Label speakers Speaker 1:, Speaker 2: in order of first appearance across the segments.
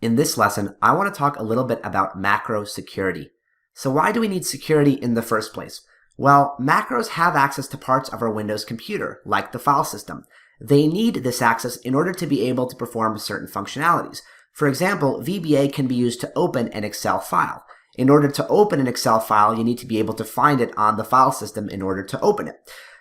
Speaker 1: In this lesson, I want to talk a little bit about macro security. So why do we need security in the first place? Well, macros have access to parts of our Windows computer, like the file system. They need this access in order to be able to perform certain functionalities. For example, VBA can be used to open an Excel file. In order to open an Excel file, you need to be able to find it on the file system in order to open it.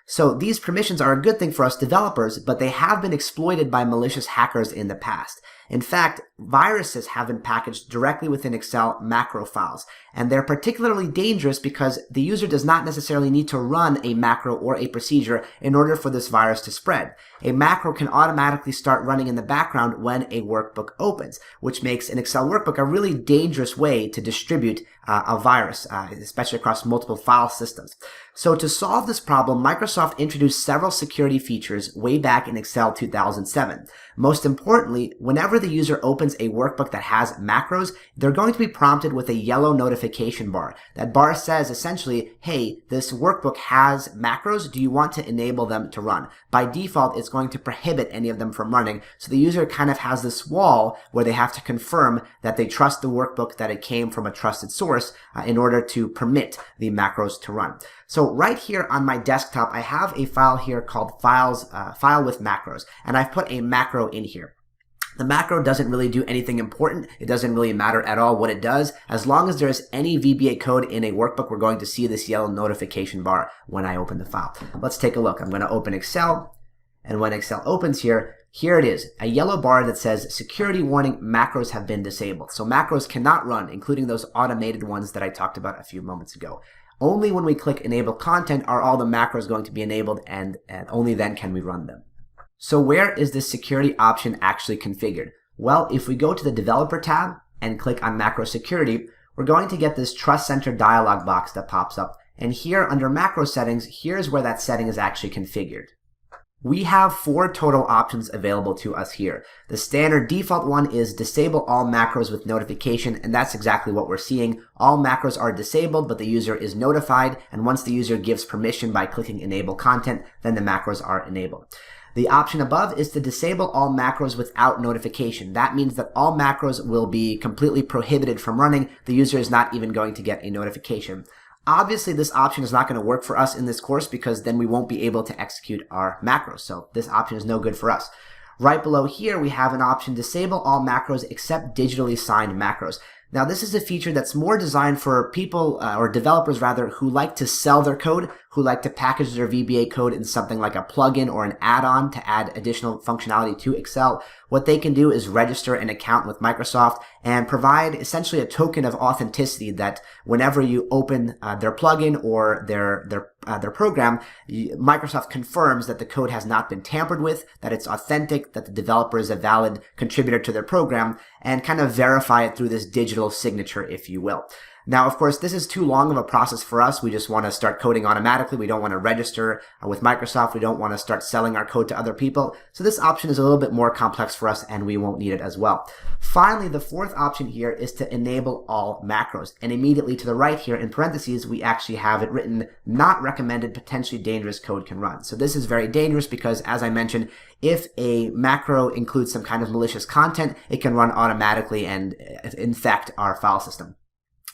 Speaker 1: So these permissions are a good thing for us developers, but they have been exploited by malicious hackers in the past. In fact, viruses have been packaged directly within Excel macro files, and they're particularly dangerous because the user does not necessarily need to run a macro or a procedure in order for this virus to spread. A macro can automatically start running in the background when a workbook opens, which makes an Excel workbook a really dangerous way to distribute a virus, especially across multiple file systems. So to solve this problem, Microsoft introduced several security features way back in Excel 2007. Most importantly, whenever the user opens a workbook that has macros, they're going to be prompted with a yellow notification bar. That bar says essentially, hey, this workbook has macros. Do you want to enable them to run? By default, it's going to prohibit any of them from running. So the user kind of has this wall where they have to confirm that they trust the workbook, that it came from a trusted source in order to permit the macros to run. So right here on my desktop, I have a file here called file with macros, and I've put a macro in here. The macro doesn't really do anything important. It doesn't really matter at all what it does. As long as there's any VBA code in a workbook, we're going to see this yellow notification bar when I open the file. Let's take a look. I'm going to open Excel, and when Excel opens here it is, a yellow bar that says security warning, macros have been disabled. So macros cannot run, including those automated ones that I talked about a few moments ago. Only when we click enable content are all the macros going to be enabled, and only then can we run them. So where is this security option actually configured? Well, if we go to the developer tab and click on macro security, we're going to get this trust center dialog box that pops up. And here under macro settings, here's where that setting is actually configured. We have 4 total options available to us here. The standard default one is disable all macros with notification, and that's exactly what we're seeing. All macros are disabled, but the user is notified, and once the user gives permission by clicking enable content, then the macros are enabled. The option above is to disable all macros without notification. That means that all macros will be completely prohibited from running. The user is not even going to get a notification. Obviously, this option is not going to work for us in this course because then we won't be able to execute our macros. So this option is no good for us. Right below here, we have an option, disable all macros except digitally signed macros. Now, this is a feature that's more designed for people, or developers rather, who like to sell their code, who like to package their VBA code in something like a plugin or an add-on to add additional functionality to Excel. What they can do is register an account with Microsoft and provide essentially a token of authenticity that whenever you open their plugin or their program, Microsoft confirms that the code has not been tampered with, that it's authentic, that the developer is a valid contributor to their program, and kind of verify it through this digital signature, if you will. Now, of course, this is too long of a process for us. We just want to start coding automatically. We don't want to register with Microsoft. We don't want to start selling our code to other people. So this option is a little bit more complex for us, and we won't need it as well. Finally, the 4th option here is to enable all macros. And immediately to the right here in parentheses, we actually have it written, not recommended, potentially dangerous code can run. So this is very dangerous because, as I mentioned, if a macro includes some kind of malicious content, it can run automatically and infect our file system.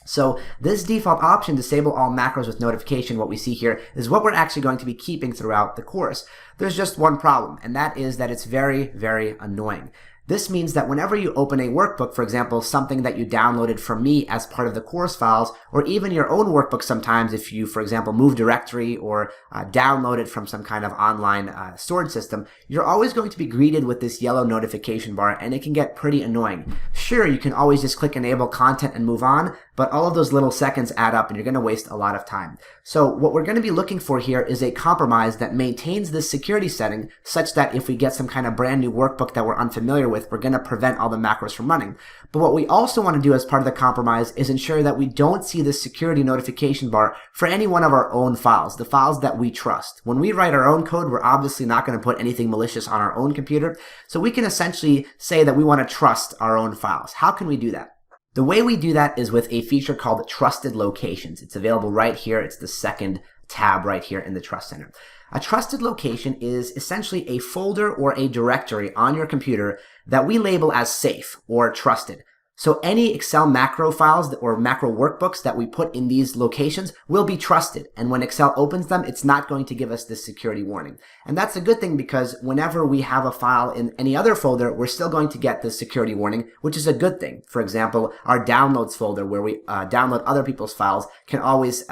Speaker 1: So this default option, disable all macros with notification, what we see here is what we're actually going to be keeping throughout the course. There's just one problem, and that is that it's very, very annoying. This means that whenever you open a workbook, for example, something that you downloaded from me as part of the course files, or even your own workbook sometimes if you, for example, move directory or download it from some kind of online storage system, you're always going to be greeted with this yellow notification bar, and it can get pretty annoying. Sure, you can always just click enable content and move on, but all of those little seconds add up and you're going to waste a lot of time. So what we're going to be looking for here is a compromise that maintains this security setting such that if we get some kind of brand new workbook that we're unfamiliar with, we're going to prevent all the macros from running. But what we also want to do as part of the compromise is ensure that we don't see this security notification bar for any one of our own files, the files that we trust. When we write our own code, we're obviously not going to put anything malicious on our own computer. So we can essentially say that we want to trust our own files. How can we do that? The way we do that is with a feature called Trusted Locations. It's available right here. It's the 2nd tab right here in the Trust Center. A trusted location is essentially a folder or a directory on your computer that we label as safe or trusted. So any Excel macro files or macro workbooks that we put in these locations will be trusted. And when Excel opens them, it's not going to give us this security warning. And that's a good thing, because whenever we have a file in any other folder, we're still going to get this security warning, which is a good thing. For example, our downloads folder, where we download other people's files, can always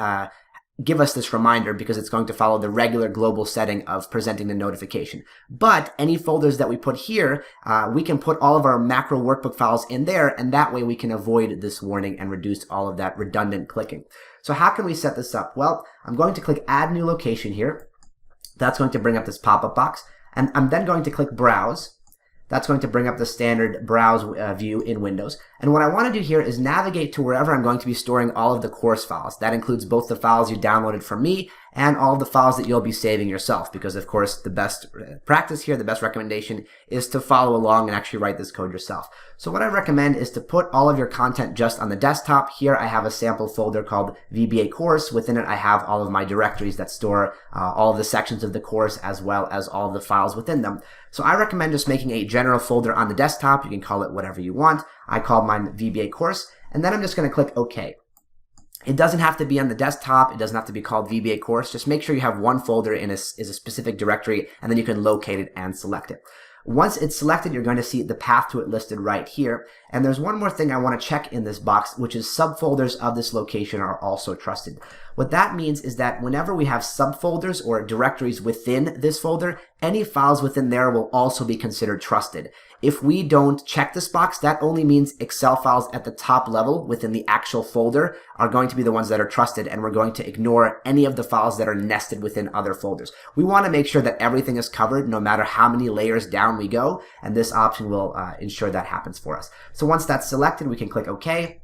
Speaker 1: give us this reminder, because it's going to follow the regular global setting of presenting the notification. But any folders that we put here, we can put all of our macro workbook files in there, and that way we can avoid this warning and reduce all of that redundant clicking. So how can we set this up? Well, I'm going to click Add New Location here. That's going to bring up this pop-up box, and I'm then going to click Browse. That's going to bring up the standard browse view in Windows. And what I want to do here is navigate to wherever I'm going to be storing all of the course files. That includes both the files you downloaded from me and all of the files that you'll be saving yourself, because of course the best practice here, the best recommendation, is to follow along and actually write this code yourself. So what I recommend is to put all of your content just on the desktop. Here I have a sample folder called VBA course. Within it I have all of my directories that store all of the sections of the course, as well as all of the files within them. So I recommend just making a general folder on the desktop. You can call it whatever you want. I call mine VBA course, and then I'm just going to click OK. It doesn't have to be on the desktop. It doesn't have to be called VBA course. Just make sure you have one folder in a specific directory, and then you can locate it and select it. Once it's selected, you're going to see the path to it listed right here. And there's one more thing I want to check in this box, which is subfolders of this location are also trusted. What that means is that whenever we have subfolders or directories within this folder, any files within there will also be considered trusted. If we don't check this box, that only means Excel files at the top level within the actual folder are going to be the ones that are trusted, and we're going to ignore any of the files that are nested within other folders. We want to make sure that everything is covered no matter how many layers down we go, and this option will ensure that happens for us. So once that's selected, we can click OK.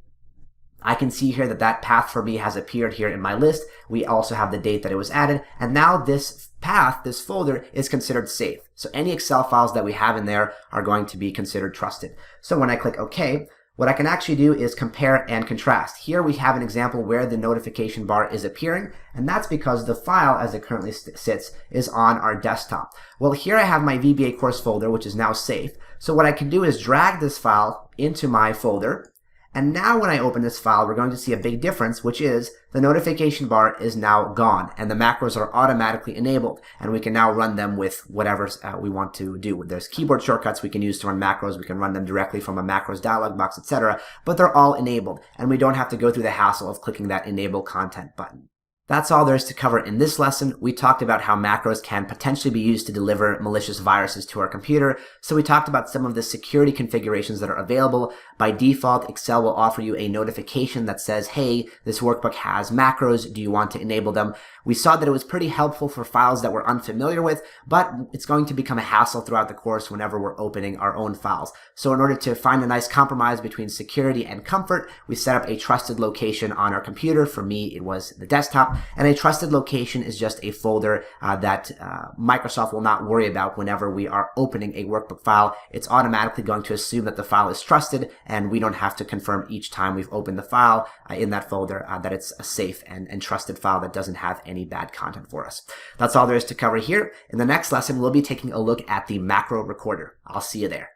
Speaker 1: I can see here that that path for me has appeared here in my list. We also have the date that it was added, and now this path, this folder, is considered safe. So any Excel files that we have in there are going to be considered trusted. So when I click OK, what I can actually do is compare and contrast. Here we have an example where the notification bar is appearing, and that's because the file as it currently sits is on our desktop. Well, here I have my VBA course folder, which is now safe. So what I can do is drag this file into my folder. And now when I open this file, we're going to see a big difference, which is the notification bar is now gone, and the macros are automatically enabled, and we can now run them with whatever we want to do. There's keyboard shortcuts we can use to run macros. We can run them directly from a macros dialog box, etc. But they're all enabled, and we don't have to go through the hassle of clicking that enable content button. That's all there is to cover in this lesson. We talked about how macros can potentially be used to deliver malicious viruses to our computer. So we talked about some of the security configurations that are available. By default, Excel will offer you a notification that says, hey, this workbook has macros. Do you want to enable them? We saw that it was pretty helpful for files that we're unfamiliar with, but it's going to become a hassle throughout the course whenever we're opening our own files. So in order to find a nice compromise between security and comfort, we set up a trusted location on our computer. For me, it was the desktop. And a trusted location is just a folder that Microsoft will not worry about whenever we are opening a workbook file. It's automatically going to assume that the file is trusted, and we don't have to confirm each time we've opened the file in that folder that it's a safe and trusted file that doesn't have any bad content for us. That's all there is to cover here. In the next lesson, we'll be taking a look at the macro recorder. I'll see you there.